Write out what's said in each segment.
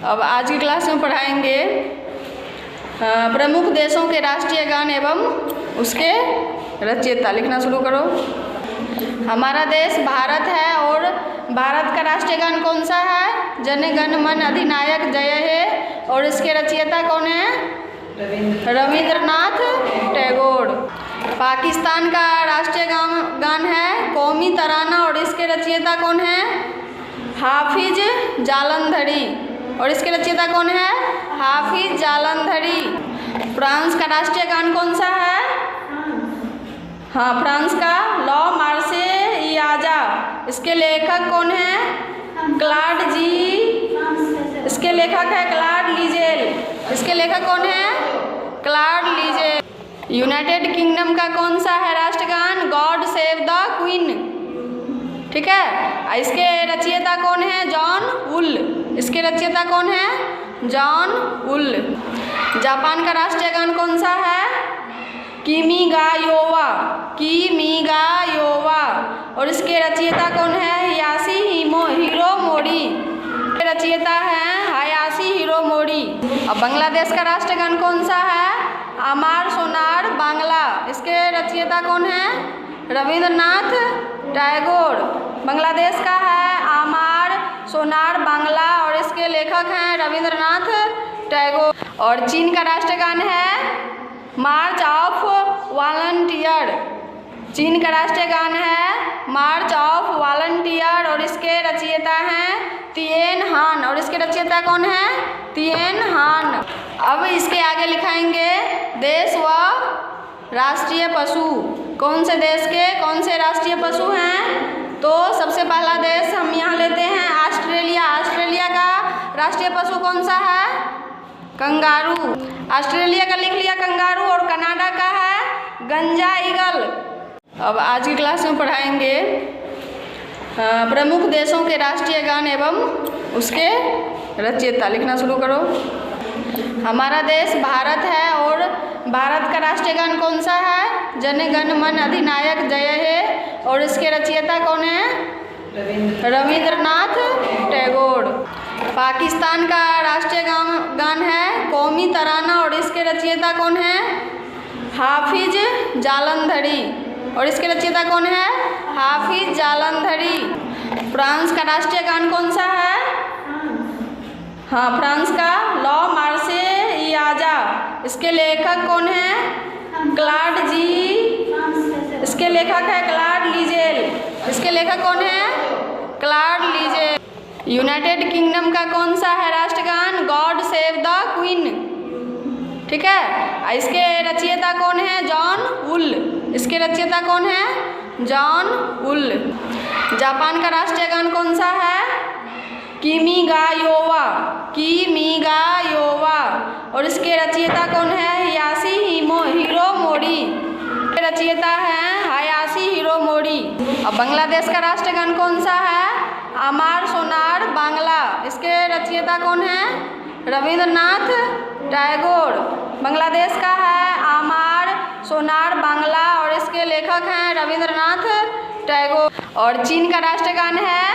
अब आज की क्लास में पढ़ाएंगे प्रमुख देशों के राष्ट्रीय गान एवं उसके रचयिता। लिखना शुरू करो। हमारा देश भारत है और भारत का राष्ट्रीय गान कौन सा है? जन गण मन अधिनायक जय है। और इसके रचयिता कौन है? रविंद्रनाथ टैगोर। पाकिस्तान का राष्ट्रीय गान है कौमी तराना और इसके रचयिता कौन है? हाफिज जालंधरी। और इसके रचयिता कौन है? हाफिज जालंधरी। फ्रांस का राष्ट्रीय गान कौन सा है? हाँ, फ्रांस का लॉ मार्सेइयाजा। इसके लेखक कौन है? क्लॉड जी। इसके लेखक है क्लॉड लीजेल। इसके लेखक कौन है? क्लॉड लीजेल। यूनाइटेड किंगडम का कौन सा है राष्ट्रगान? God save the queen. ठीक है। इसके रचयिता कौन है? जॉन वुल। इसके रचयिता कौन है? जॉन वुल। जापान का राष्ट्रीय गान कौन सा है? किमी गा योवा। किमी गा योवा। और इसके रचयिता कौन है? यासी हिरो मोरी। रचयिता है हायासी हिरो मोरी। अब बांग्लादेश का राष्ट्रीय गान कौन सा है? अमार सोनार बांग्ला। इसके रचयिता कौन है? रविंद्रनाथ टैगोर। बांग्लादेश का है अमार सोनार बांग्ला और इसके लेखक हैं रविंद्रनाथ टैगोर। और चीन का राष्ट्रीय गान है मार्च ऑफ वॉलंटियर। चीन का राष्ट्रीय गान है मार्च ऑफ वॉलंटियर और इसके रचयिता हैं तिएन हान। और इसके रचयिता कौन है? तिएन हान। अब इसके आगे लिखाएंगे देश व राष्ट्रीय पशु। कौन से देश के कौन से राष्ट्रीय पशु हैं? तो सबसे पहला देश हम यहाँ लेते हैं ऑस्ट्रेलिया। ऑस्ट्रेलिया का राष्ट्रीय पशु कौन सा है? कंगारू। ऑस्ट्रेलिया का लिख लिया कंगारू। और कनाडा का है गंजा ईगल। अब आज की क्लास में पढ़ाएंगे प्रमुख देशों के राष्ट्रीय गान एवं उसके रचयिता। लिखना शुरू करो। हमारा देश भारत है और भारत का राष्ट्रीय गान कौन सा है? जन गण मन अधिनायक जय है। और इसके रचयिता कौन है? रविंद्रनाथ टैगोर। पाकिस्तान का राष्ट्रीय गान है कौमी तराना और इसके रचयिता कौन है? हाफिज जालंधरी। और इसके रचयिता कौन है? हाफिज जालंधरी। फ्रांस का राष्ट्रीय गान कौन सा है? हाँ, फ्रांस का लॉ मार्सेइयाजा। इसके लेखक कौन है? क्लॉड जी। इसके लेखक है क्लॉड लीजेल। इसके लेखक कौन है? क्लॉड लीजेल। यूनाइटेड किंगडम का कौन सा है राष्ट्रगान? God save the queen. ठीक है। इसके रचयिता कौन है? जॉन वुल। इसके रचयिता कौन है? जॉन वुल। जापान का राष्ट्रीय गान कौन सा है? किमी गा योवा। किमी गा योवा। और इसके रचयिता कौन है? यासी हिरो मोरी। रचयिता है हायासी हिरो मोरी। अब बांग्लादेश का राष्ट्रीय गान कौन सा है? अमार सोनार बांग्ला। इसके रचयिता कौन है? रविंद्रनाथ टैगोर। बांग्लादेश का है अमार सोनार बांग्ला और इसके लेखक हैं रविंद्रनाथ टैगोर। और चीन का राष्ट्रीय गान है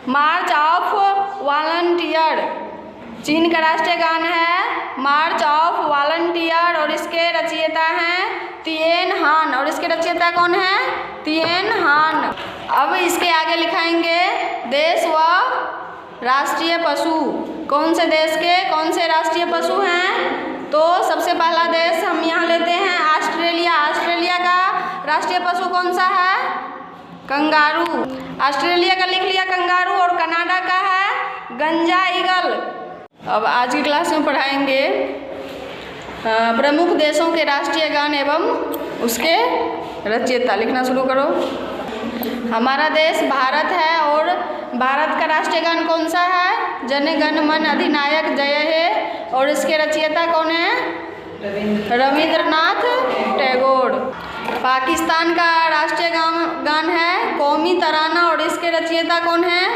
मार्च ऑफ वॉलंटियर। चीन का राष्ट्रीय गान है मार्च ऑफ वॉलंटियर और इसके रचयिता हैं तिएन हान। और इसके रचयिता कौन है? तिएन हान। अब इसके आगे लिखाएंगे देश व राष्ट्रीय पशु। कौन से देश के कौन से राष्ट्रीय पशु हैं? तो सबसे पहला देश हम यहाँ लेते हैं ऑस्ट्रेलिया। ऑस्ट्रेलिया का राष्ट्रीय पशु कौन सा है? कंगारू। ऑस्ट्रेलिया का लिख लिया कंगारू। और कनाडा का है गंजा ईगल। अब आज की क्लास में पढ़ाएंगे प्रमुख देशों के राष्ट्रीय गान एवं उसके रचयिता। लिखना शुरू करो। हमारा देश भारत है और भारत का राष्ट्रीय गान कौन सा है? जन गण मन अधिनायक जय है। और इसके रचयिता कौन है? रविंद्रनाथ टैगोर। पाकिस्तान का राष्ट्रीय गान है कौमी तराना और इसके रचयिता कौन है?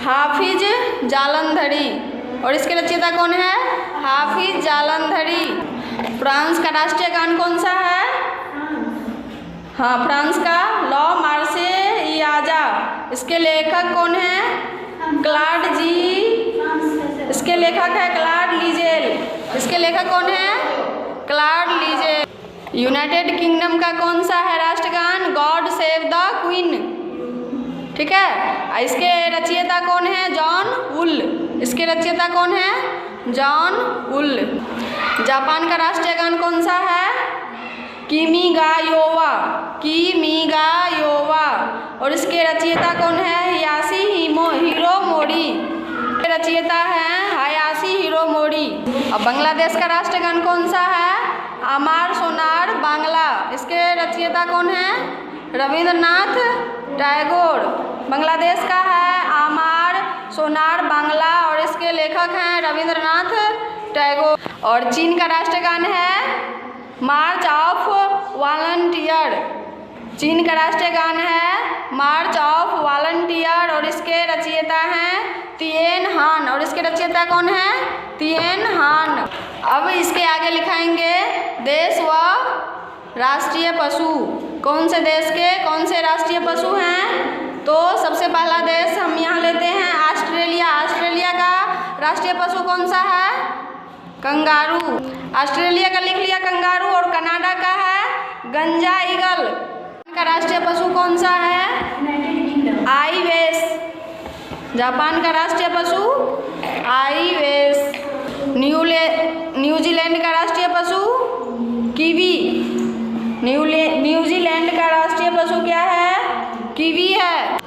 हाफिज जालंधरी। और इसके रचयिता कौन है? हाफिज जालंधरी। फ्रांस का राष्ट्रीय गान कौन सा है? हाँ, फ्रांस का लॉ मार्सेइयाजा। इसके लेखक कौन है? क्लॉड जी। इसके इसके लेखक है क्लॉड लीजेल। इसके लेखक कौन है? क्लॉड लीजेल। यूनाइटेड किंगडम का कौन सा है राष्ट्रगान? God save the queen. ठीक है। इसके रचयिता कौन है? जॉन वुल। इसके रचयिता कौन है? जॉन वुल। जापान का राष्ट्रीय गान कौन सा है? किमी गा योवा। किमी गा योवा। और इसके रचयिता कौन है? हयाशी हिरो मोरी। रचयिता है हयाशी हिरो मोरी। अब बांग्लादेश का राष्ट्रगान कौन सा है? अमार सोनार बांग्ला। इसके रचयिता कौन है? रविंद्रनाथ टैगोर। बांग्लादेश का है अमार सोनार बांग्ला और इसके लेखक हैं रविंद्रनाथ टैगोर। और चीन का राष्ट्रगान है मार्च ऑफ वॉलंटियर। चीन का राष्ट्रीय गान है मार्च ऑफ वॉलंटियर और इसके रचयिता हैं तिएन हान। और इसके रचयिता कौन है? तिएन हान। अब इसके आगे लिखाएंगे देश व राष्ट्रीय पशु। कौन से देश के कौन से राष्ट्रीय पशु हैं? तो सबसे पहला देश हम यहाँ लेते हैं ऑस्ट्रेलिया। ऑस्ट्रेलिया का राष्ट्रीय पशु कौन सा है? कंगारू। ऑस्ट्रेलिया का लिख लिया कंगारू। और कनाडा का है गंजा ईगल। का राष्ट्रीय पशु कौन सा है? आईवेस। जापान का राष्ट्रीय पशु आईवेस। न्यूजीलैंड का राष्ट्रीय पशु कीवी। न्यूजीलैंड का राष्ट्रीय पशु क्या है? कीवी है।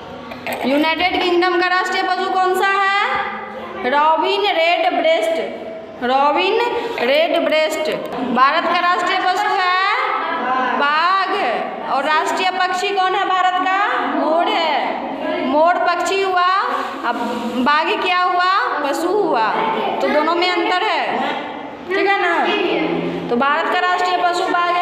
यूनाइटेड किंगडम का राष्ट्रीय पशु कौन सा है? Robin red breast. Robin red breast. Bharat का राष्ट्रीय पशु है बाघ। और राष्ट्रीय पक्षी कौन है भारत का? मोर है। मोर पक्षी हुआ। अब बाघ क्या हुआ? पशु हुआ। तो दोनों में अंतर है। ठीक है ना। तो भारत का राष्ट्रीय पशु बाघ